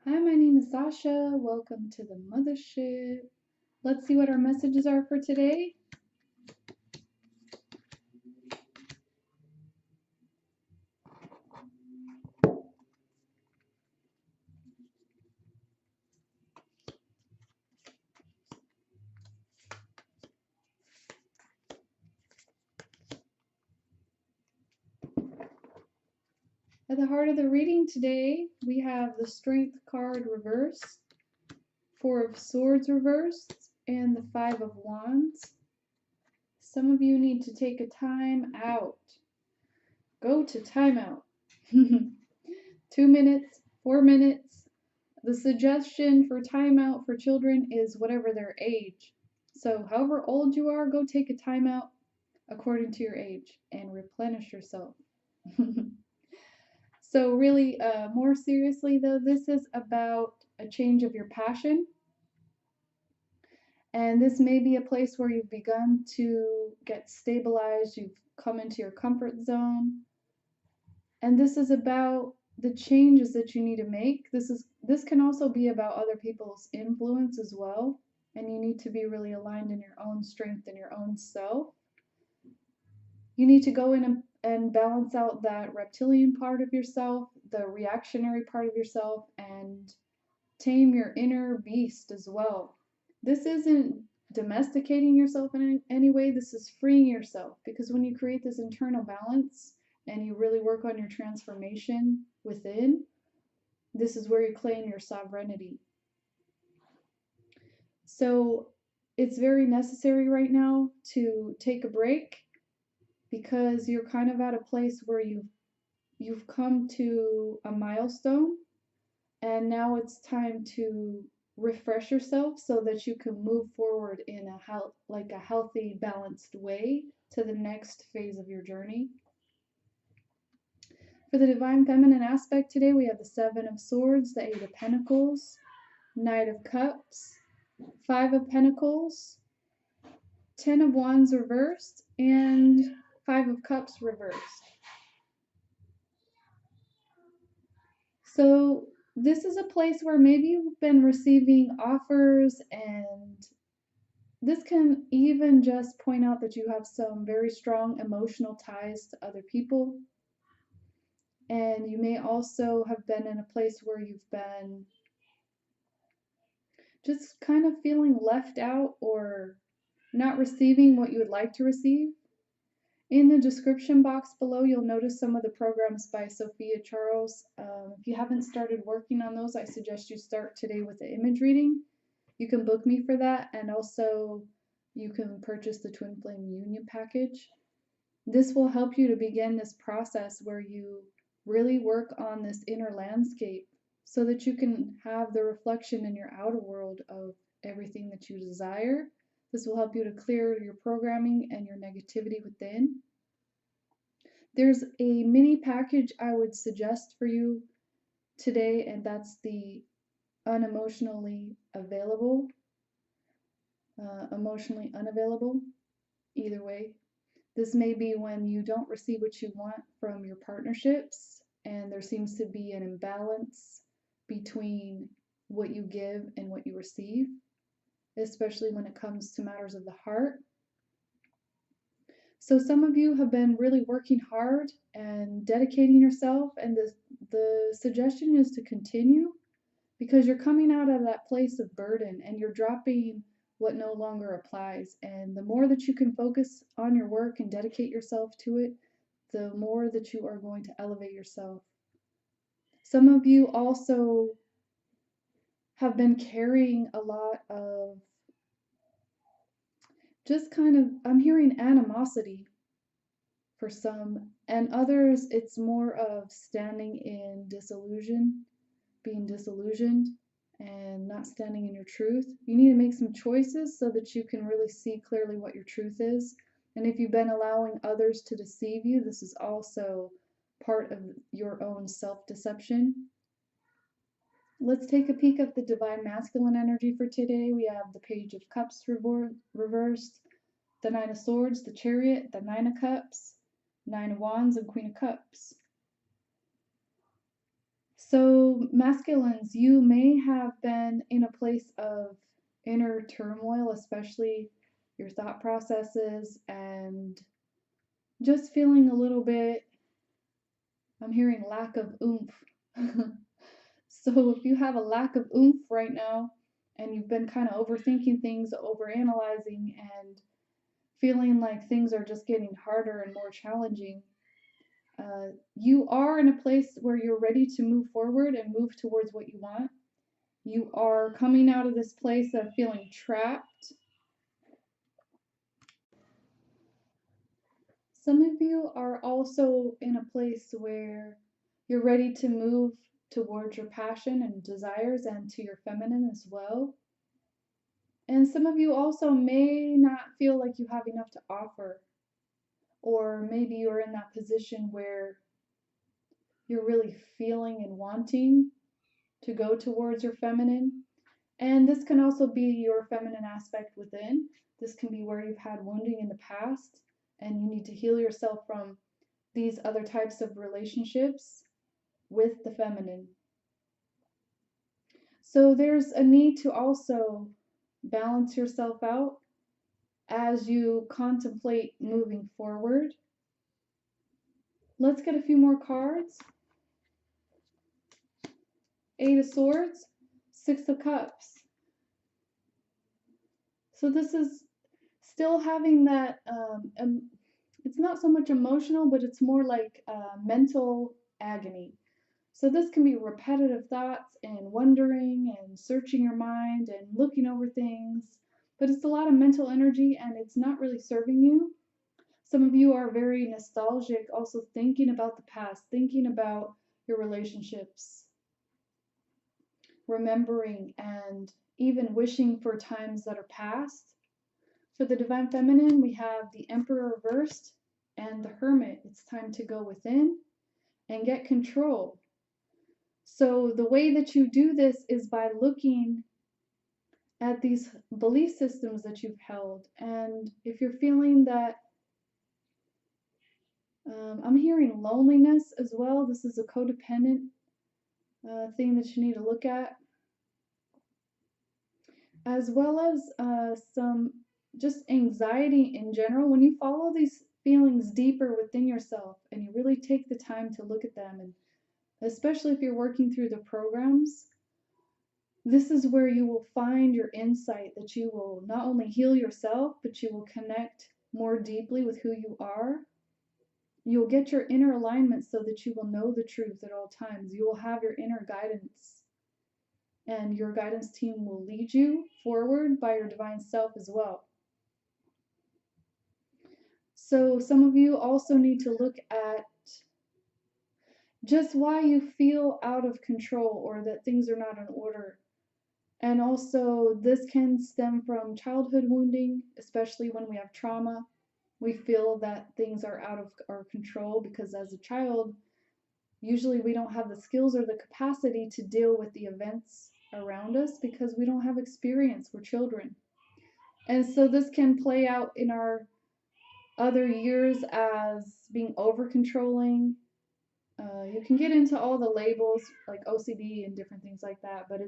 Hi, my name is Sasha. Welcome to the Muthaship. Let's see what our messages are for today. At the heart of the reading today, we have the Strength card reversed, Four of Swords reversed, and the Five of Wands. Some of you need to take a time out. Go to timeout. 2 minutes, 4 minutes. The suggestion for timeout for children is whatever their age. So however old you are, go take a timeout according to your age and replenish yourself. So really, more seriously though, this is about a change of your passion. And this may be a place where you've begun to get stabilized, you've come into your comfort zone. And this is about the changes that you need to make. This can also be about other people's influence as well. And you need to be really aligned in your own strength and your own self. You need to go in and balance out that reptilian part of yourself, the reactionary part of yourself, and tame your inner beast as well. This isn't domesticating yourself in any way, this is freeing yourself, because when you create this internal balance and you really work on your transformation within, this is where you claim your sovereignty. So it's very necessary right now to take a break, because you're kind of at a place where you've come to a milestone, and now it's time to refresh yourself so that you can move forward in a healthy, balanced way to the next phase of your journey. For the divine feminine aspect today, we have the Seven of Swords, the Eight of Pentacles, Knight of Cups, Five of Pentacles, Ten of Wands reversed, and Five of Cups reversed. So this is a place where maybe you've been receiving offers, and this can even just point out that you have some very strong emotional ties to other people. And you may also have been in a place where you've been just kind of feeling left out or not receiving what you would like to receive. In the description box below, you'll notice some of the programs by Sophia Charles. If you haven't started working on those, I suggest you start today with the image reading. You can book me for that, and also you can purchase the Twinflame Union package. This will help you to begin this process where you really work on this inner landscape so that you can have the reflection in your outer world of everything that you desire. This will help you to clear your programming and your negativity within. There's a mini package I would suggest for you today, and that's the unemotionally available, emotionally unavailable, either way. This may be when you don't receive what you want from your partnerships, and there seems to be an imbalance between what you give and what you receive, especially when it comes to matters of the heart. So some of you have been really working hard and dedicating yourself, and the suggestion is to continue, because you're coming out of that place of burden and you're dropping what no longer applies. And the more that you can focus on your work and dedicate yourself to it, the more that you are going to elevate yourself. Some of you also have been carrying a lot of just kind of, I'm hearing animosity for some, and others it's more of standing in disillusion, being disillusioned and not standing in your truth. You need to make some choices so that you can really see clearly what your truth is. And if you've been allowing others to deceive you, this is also part of your own self-deception. Let's take a peek at the divine masculine energy for today. We have the Page of Cups reversed, the Nine of Swords, the Chariot, the Nine of Cups, Nine of Wands, and Queen of Cups. So So, masculines, you may have been in a place of inner turmoil, especially your thought processes, and just feeling a little bit, I'm hearing lack of oomph. So, if you have a lack of oomph right now, and you've been kind of overthinking things, overanalyzing, and feeling like things are just getting harder and more challenging, you are in a place where you're ready to move forward and move towards what you want. You are coming out of this place of feeling trapped. Some of you are also in a place where you're ready to move towards your passion and desires and to your feminine as well. And some of you also may not feel like you have enough to offer, or maybe you're in that position where you're really feeling and wanting to go towards your feminine. And this can also be your feminine aspect within. This can be where you've had wounding in the past and you need to heal yourself from these other types of relationships with the feminine. So there's a need to also balance yourself out as you contemplate moving forward. Let's get a few more cards. Eight of Swords, Six of Cups. So this is still having that, it's not so much emotional, but it's more like mental agony. So this can be repetitive thoughts and wondering and searching your mind and looking over things, but it's a lot of mental energy and it's not really serving you. Some of you are very nostalgic, also thinking about the past, thinking about your relationships, remembering and even wishing for times that are past. For the Divine Feminine, we have the Emperor reversed and the Hermit. It's time to go within and get control. So the way that you do this is by looking at these belief systems that you've held. And if you're feeling that, I'm hearing loneliness as well. This is a codependent thing that you need to look at, as well as some just anxiety in general. When you follow these feelings deeper within yourself and you really take the time to look at them, and especially if you're working through the programs, this is where you will find your insight, that you will not only heal yourself, but you will connect more deeply with who you are. You'll get your inner alignment so that you will know the truth at all times. You will have your inner guidance, and your guidance team will lead you forward by your divine self as well. So some of you also need to look at just why you feel out of control or that things are not in order. And also, this can stem from childhood wounding, especially when we have trauma. We feel that things are out of our control because as a child, usually we don't have the skills or the capacity to deal with the events around us because we don't have experience. We're children. And so this can play out in our other years as being over controlling. You can get into all the labels like OCD and different things like that, but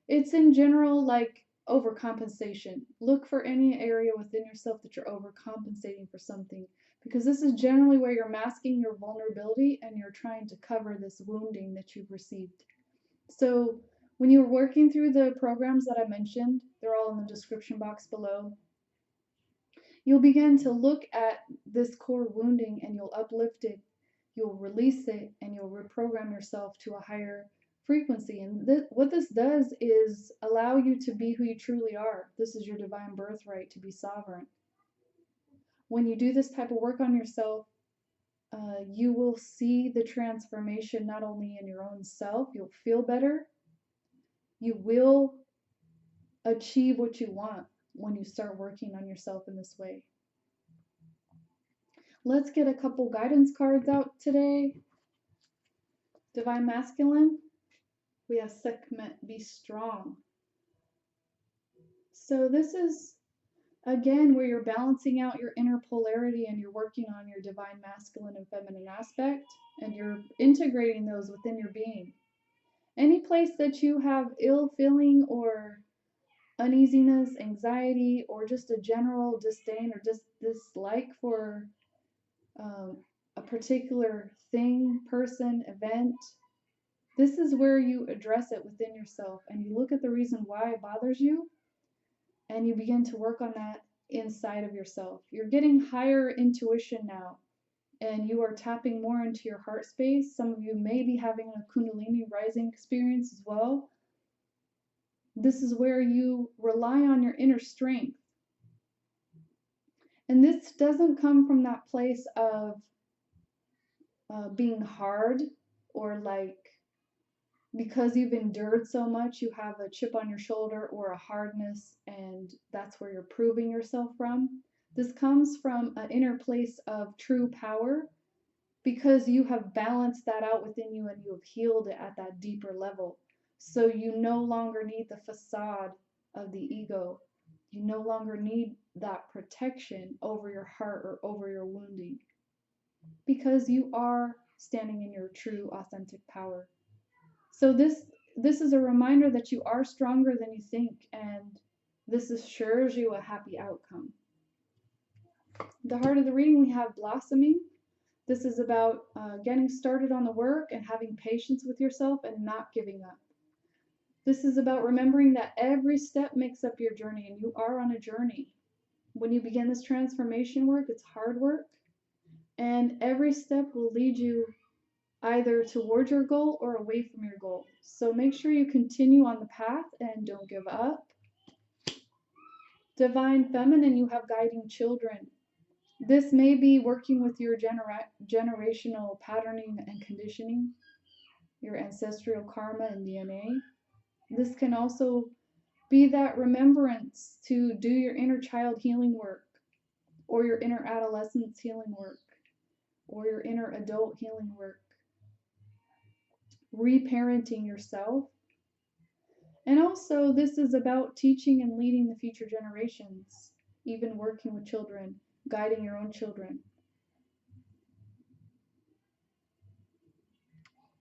it's in general like overcompensation. Look for any area within yourself that you're overcompensating for something, because this is generally where you're masking your vulnerability and you're trying to cover this wounding that you've received. So when you're working through the programs that I mentioned, they're all in the description box below. You'll begin to look at this core wounding and you'll uplift it, you'll release it, and you'll reprogram yourself to a higher frequency. And what this does is allow you to be who you truly are. This is your divine birthright, to be sovereign. When you do this type of work on yourself, you will see the transformation not only in your own self, you'll feel better, you will achieve what you want when you start working on yourself in this way. Let's get a couple guidance cards out today. Divine Masculine, we have Sekhmet, be strong. So this is, again, where you're balancing out your inner polarity and you're working on your divine masculine and feminine aspect, and you're integrating those within your being. Any place that you have ill feeling or uneasiness, anxiety, or just a general disdain or just dislike for um, a particular thing, person, event, this is where you address it within yourself and you look at the reason why it bothers you and you begin to work on that inside of yourself. You're getting higher intuition now and you are tapping more into your heart space. Some of you may be having a Kundalini rising experience as well. This is where you rely on your inner strength. And this doesn't come from that place of being hard or like because you've endured so much, you have a chip on your shoulder or a hardness, and that's where you're proving yourself from. This comes from an inner place of true power because you have balanced that out within you and you have healed it at that deeper level. So you no longer need the facade of the ego. You no longer need that protection over your heart or over your wounding because you are standing in your true authentic power. So this is a reminder that you are stronger than you think, and this assures you a happy outcome. The heart of the reading, we have blossoming. This is about getting started on the work and having patience with yourself and not giving up. This is about remembering that every step makes up your journey, and you are on a journey. When you begin this transformation work, it's hard work, and every step will lead you either toward your goal or away from your goal. So make sure you continue on the path and don't give up. Divine Feminine, you have guiding children. This may be working with your generational patterning and conditioning, your ancestral karma and DNA. This can also be that remembrance to do your inner child healing work, or your inner adolescence healing work, or your inner adult healing work. Reparenting yourself. And also, this is about teaching and leading the future generations, even working with children, guiding your own children.